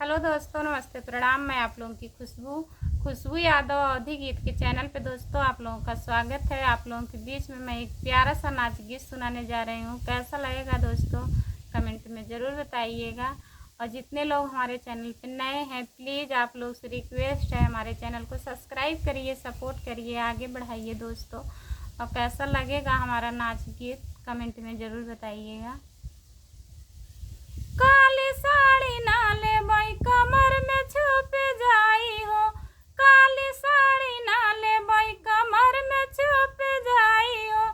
Hello दोस्तों, नमस्ते, प्रणाम। मैं आप लोगों की खुशबू यादव अवधि गीत के चैनल पे दोस्तों आप लोगों का स्वागत है। आप लोगों के बीच में मैं एक प्यारा सा नाच गीत सुनाने जा रही हूँ। कैसा लगेगा दोस्तों कमेंट में ज़रूर बताइएगा। और जितने लोग हमारे चैनल पे नए हैं प्लीज़ आप लोग से रिक्वेस्ट है हमारे चैनल को सब्सक्राइब करिए, सपोर्ट करिए, आगे बढ़ाइए दोस्तों। और कैसा लगेगा हमारा नाच गीत कमेंट में ज़रूर बताइएगा। काली साड़ी ना लेबई कमर में छुप जाई हो, काली साड़ी ना लेबई कमर में छुप जाई हो।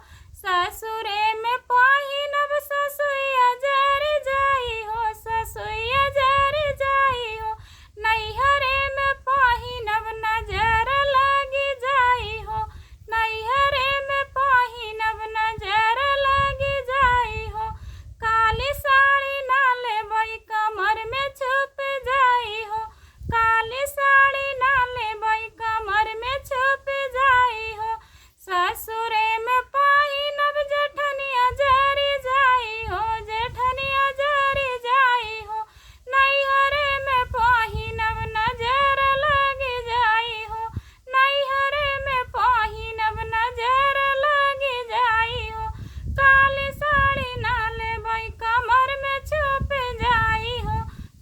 ससुरे में पहिनब ससुइया जर जाई हो, ससुइया जर जाई हो। नैहरे में पहिनब नजर लगी जाई हो, नैहरे में पहिनब नजर लगी जाई हो। काली साड़ी ना लेबई कमर में छुप जाई हो, काली साड़ी ना लेबई कमर में छुप जाई हो। ससुरे में पहिनब जेठनिया जरी जाई हो, जेठनिया जरी जाई हो। नैहरे में पहिनब नजर लगी जाई हो, नैहरे में पहिनब नजर लगी जाई हो। काली साड़ी ना लेबई कमर में छुप जाई हो,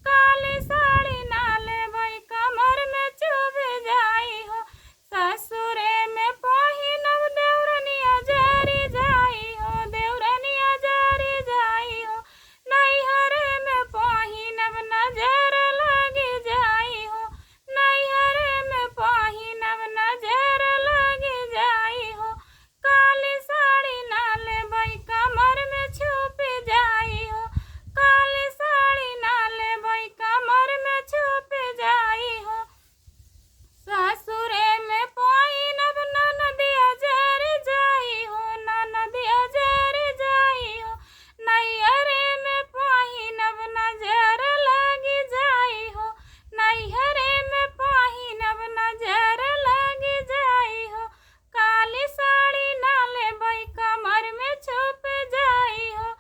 काली साड़ी ना लेबई कमर में छुप जाई हो। ससुरे में पहिनब देवरनिया जरी जाई हो, देवरनिया जरी जाई हो। नैहरे में पहिनब नजर लगी जाई हो, नैहरे में पहिनब नजर लगी जाई हो। काली साड़ी ना लेबई कमर में छुप जाई हो, काली साड़ी ना लेबई कमर में छुप जाई हो। ससुरे में पहिनब ननदिया जर जाई हो, ननदिया जर जाई हो। नैहरे में पहिनब नजर लगी जाई हो, नैहरे में पहिनब नजर लगी जाई हो। काली साड़ी ना लेबई कमर में छुप जाई हो,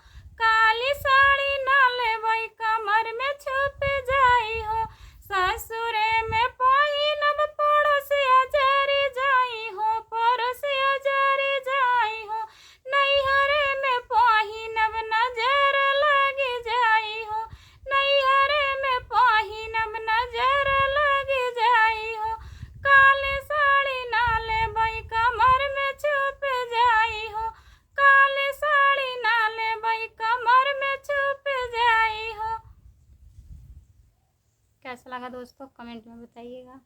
काली साड़ी ना लेबई कमर में छुप जाई हो। ससुरे में पहिनब पड़ोसिया जरी जाई हो, पड़ोसिया जरी जाई हो। नैहरे में पहिनब नजर लगी जाई हो, नैहरे में पहिनब नजर लगी जाई हो। काली साड़ी ना लेबई कमर में छुप जाई हो, काली साड़ी ना लेबई कमर में छुप जाई हो। कैसा लगा दोस्तों कमेंट में बताइएगा।